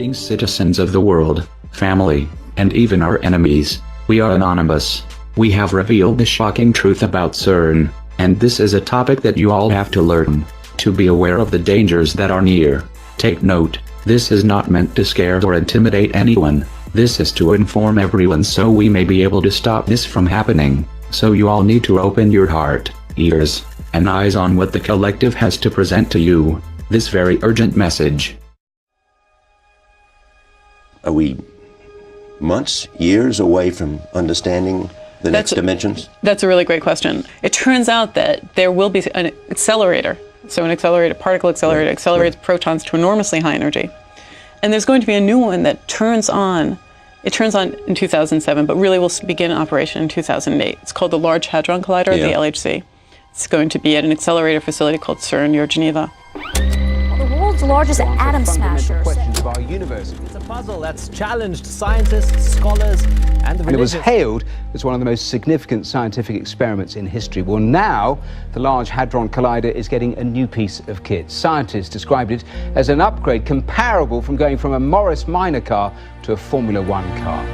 Greetings, citizens of the world, family, and even our enemies. We are anonymous. We have revealed the shocking truth about CERN, and this is a topic that you all have to learn. To be aware of the dangers that are near. Take note, this is not meant to scare or intimidate anyone. This is to inform everyone so we may be able to stop this from happening. So you all need to open your heart, ears, and eyes on what the collective has to present to you. This very urgent message. Are we months, years away from understanding the next dimensions? That's a really great question. It turns out that there will be an accelerator. So an accelerator, particle accelerator, accelerates protons to enormously high energy. And there's going to be a new one that turns on. It turns on in 2007, but really will begin operation in 2008. It's called the Large Hadron Collider, the LHC. It's going to be at an accelerator facility called CERN near Geneva. The world's largest atom smasher. Questions of our universe. It's a puzzle that's challenged scientists, scholars, and the religious. And it was hailed as one of the most significant scientific experiments in history. Well, now the Large Hadron Collider is getting a new piece of kit. Scientists described it as an upgrade comparable from going from a Morris Minor car to a Formula One car.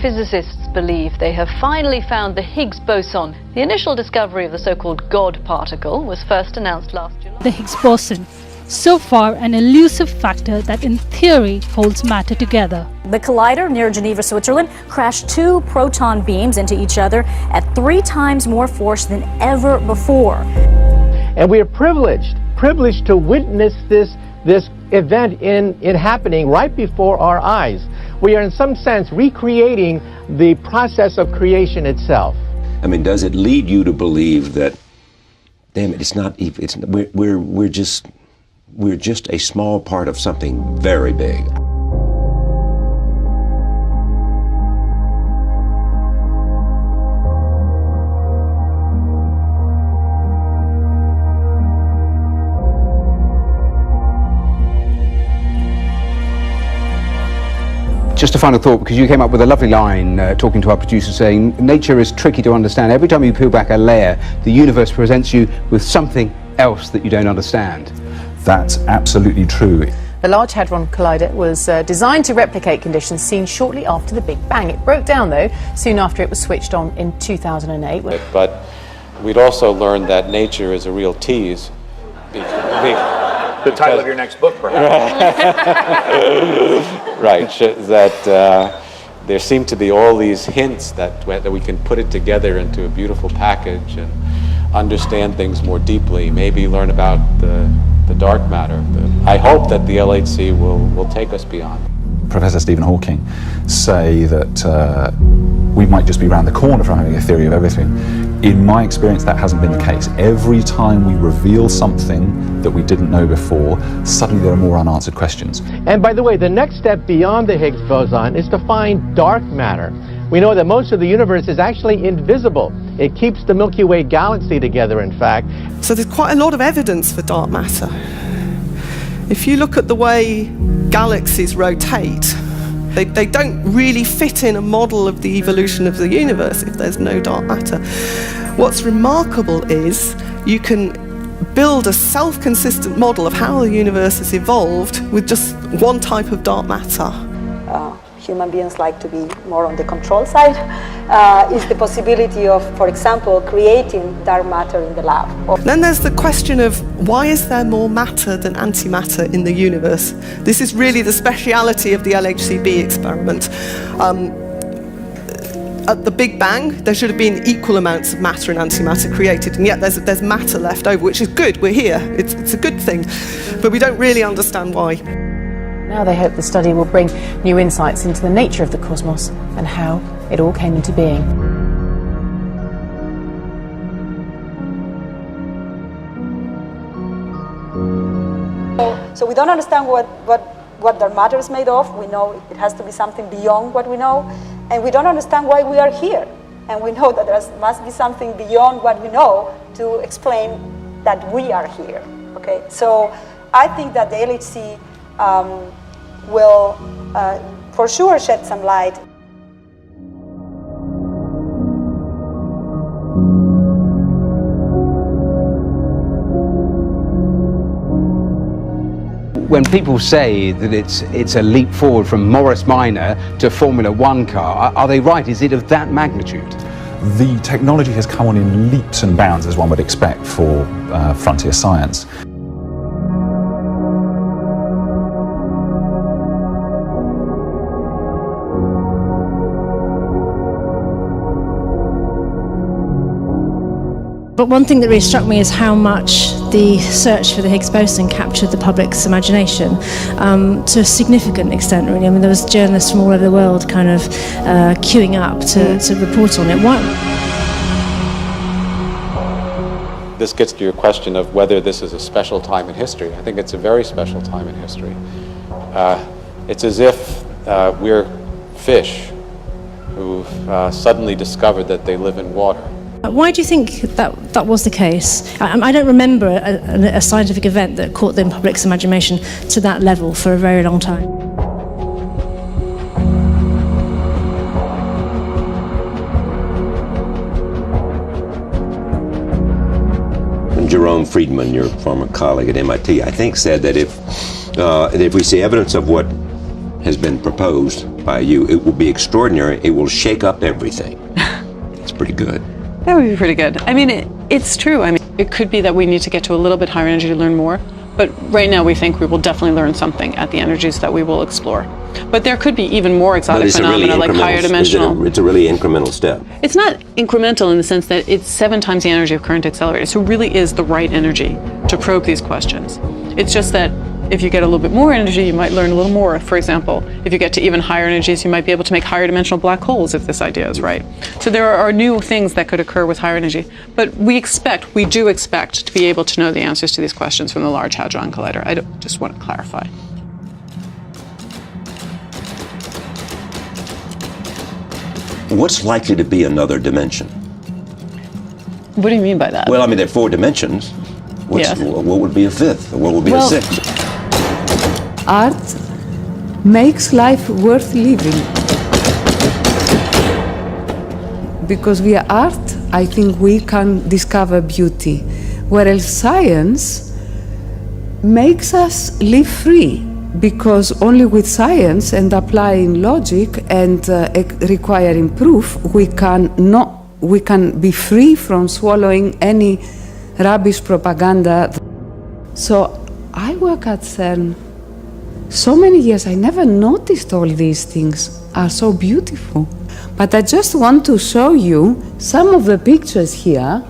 Physicists believe they have finally found the Higgs boson. The initial discovery of the so-called God particle was first announced last July. The Higgs boson, so far an elusive factor that in theory holds matter together. The collider near Geneva, Switzerland, crashed two proton beams into each other at 3 times more force than ever before. And we are privileged to witness this event in happening right before our eyes. We are in some sense recreating the process of creation itself. I mean, does it lead you to believe that, damn it, we're just a small part of something very big? Just a final thought, because you came up with a lovely line talking to our producer saying nature is tricky to understand. Every time you peel back a layer, the universe presents you with something else that you don't understand. That's absolutely true. The Large Hadron Collider was designed to replicate conditions seen shortly after the Big Bang. It broke down, though, soon after it was switched on in 2008. But we'd also learned that nature is a real tease. The title of your next book, perhaps. Right, that there seem to be all these hints that we can put it together into a beautiful package and understand things more deeply, maybe learn about the dark matter. I hope that the LHC will take us beyond. Professor Stephen Hawking say that we might just be around the corner from having a theory of everything. In my experience, that hasn't been the case. Every time we reveal something that we didn't know before, suddenly there are more unanswered questions. And by the way, the next step beyond the Higgs boson is to find dark matter. We know that most of the universe is actually invisible. It keeps the Milky Way galaxy together, in fact. So there's quite a lot of evidence for dark matter. If you look at the way galaxies rotate, they don't really fit in a model of the evolution of the universe if there's no dark matter. What's remarkable is you can build a self-consistent model of how the universe has evolved with just one type of dark matter. Human beings like to be more on the control side, is the possibility of, for example, creating dark matter in the lab. Then there's the question of why is there more matter than antimatter in the universe? This is really the speciality of the LHCb experiment. At the Big Bang, there should have been equal amounts of matter and antimatter created, and yet there's matter left over, which is good. We're here. It's a good thing, but we don't really understand why. Now they hope the study will bring new insights into the nature of the cosmos and how it all came into being. So we don't understand what dark matter is made of. We know it has to be something beyond what we know, and we don't understand why we are here. And we know that there must be something beyond what we know to explain that we are here. Okay, so I think that the LHC will for sure shed some light. when people say that it's a leap forward from Morris Minor to Formula One car, are they right? Is it of that magnitude? The technology has come on in leaps and bounds, as one would expect for frontier science. But one thing that really struck me is how much the search for the Higgs boson captured the public's imagination to a significant extent, really. I mean, there was journalists from all over the world kind of queuing up to report on it. Why? This gets to your question of whether this is a special time in history. I think it's a very special time in history. It's as if we're fish who've suddenly discovered that they live in water. Why do you think that was the case? I don't remember a scientific event that caught the public's imagination to that level for a very long time. Jerome Friedman, your former colleague at MIT, I think said that if we see evidence of what has been proposed by you, it will be extraordinary. It will shake up everything. It's pretty good. That would be pretty good. I mean, it's true. I mean, it could be that we need to get to a little bit higher energy to learn more, but right now we think we will definitely learn something at the energies that we will explore. But there could be even more exotic phenomena like higher dimensional. It's a really incremental step. It's not incremental in the sense that it's 7 times the energy of current accelerator, so it really is the right energy to probe these questions. It's just that if you get a little bit more energy, you might learn a little more. For example, if you get to even higher energies, you might be able to make higher dimensional black holes if this idea is right. So there are new things that could occur with higher energy. But we do expect to be able to know the answers to these questions from the Large Hadron Collider. I just want to clarify. What's likely to be another dimension? What do you mean by that? Well, I mean, there are 4 dimensions. Yes. What would be a 5th? What would be a 6th? Art makes life worth living. Because via art, I think we can discover beauty, whereas science makes us live free, because only with science and applying logic and requiring proof, we can be free from swallowing any rubbish propaganda. So I work at CERN so many years. I never noticed all these things are so beautiful. But I just want to show you some of the pictures here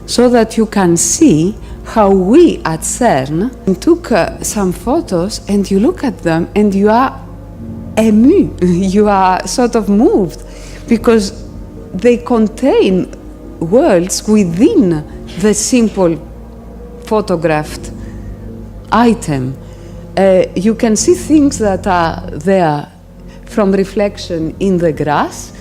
so that you can see how we at CERN took some photos, and you look at them and you are ému, you are sort of moved, because they contain worlds within the simple photographed item. You can see things that are there from reflection in the grass.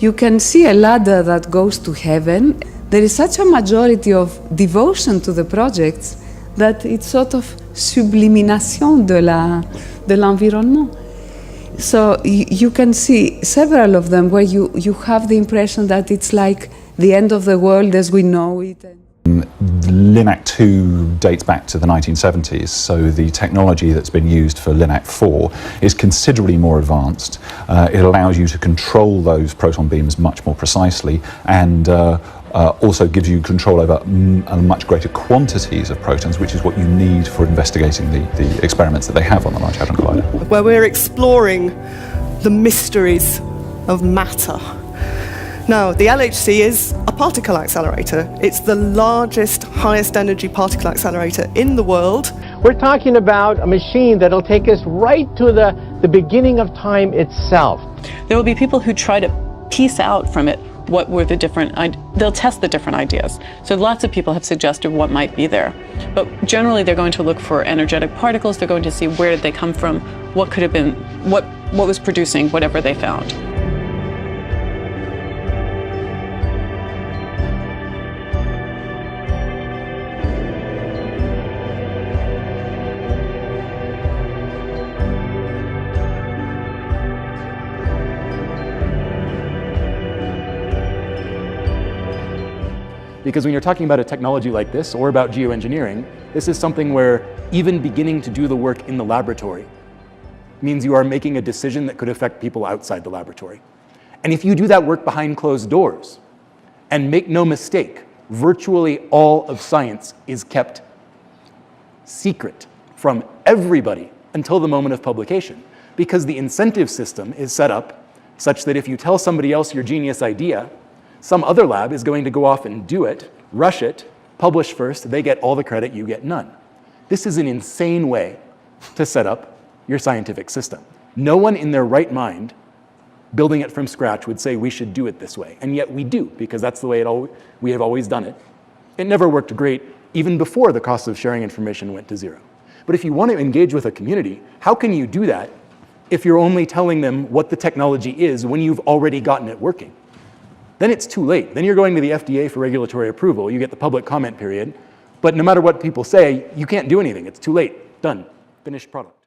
You can see a ladder that goes to heaven. There is such a majority of devotion to the projects that it's sort of sublimination de l'environnement. So you can see several of them where you have the impression that it's like the end of the world as we know it. LINAC 2 dates back to the 1970s, so the technology that's been used for LINAC 4 is considerably more advanced. It allows you to control those proton beams much more precisely, and also gives you control over much greater quantities of protons, which is what you need for investigating the experiments that they have on the Large Hadron Collider. Where we're exploring the mysteries of matter. Now, the LHC is a particle accelerator. It's the largest, highest energy particle accelerator in the world. We're talking about a machine that'll take us right to the beginning of time itself. There will be people who try to piece out from it what were the different, they'll test the different ideas. So lots of people have suggested what might be there. But generally they're going to look for energetic particles, they're going to see where did they come from, what could have been, what was producing whatever they found. Because when you're talking about a technology like this, or about geoengineering, This is something where even beginning to do the work in the laboratory means you are making a decision that could affect people outside the laboratory. And if you do that work behind closed doors, and make no mistake, virtually all of science is kept secret from everybody until the moment of publication, because the incentive system is set up such that if you tell somebody else your genius idea, some other lab is going to go off and do it, rush it, publish first, they get all the credit, you get none. This is an insane way to set up your scientific system. No one in their right mind building it from scratch would say we should do it this way, and yet we do, because that's the way we have always done it. It never worked great even before the cost of sharing information went to zero. But if you want to engage with a community, how can you do that if you're only telling them what the technology is when you've already gotten it working? Then it's too late. Then you're going to the FDA for regulatory approval, you get the public comment period, but no matter what people say, you can't do anything. It's too late. Done. Finished product.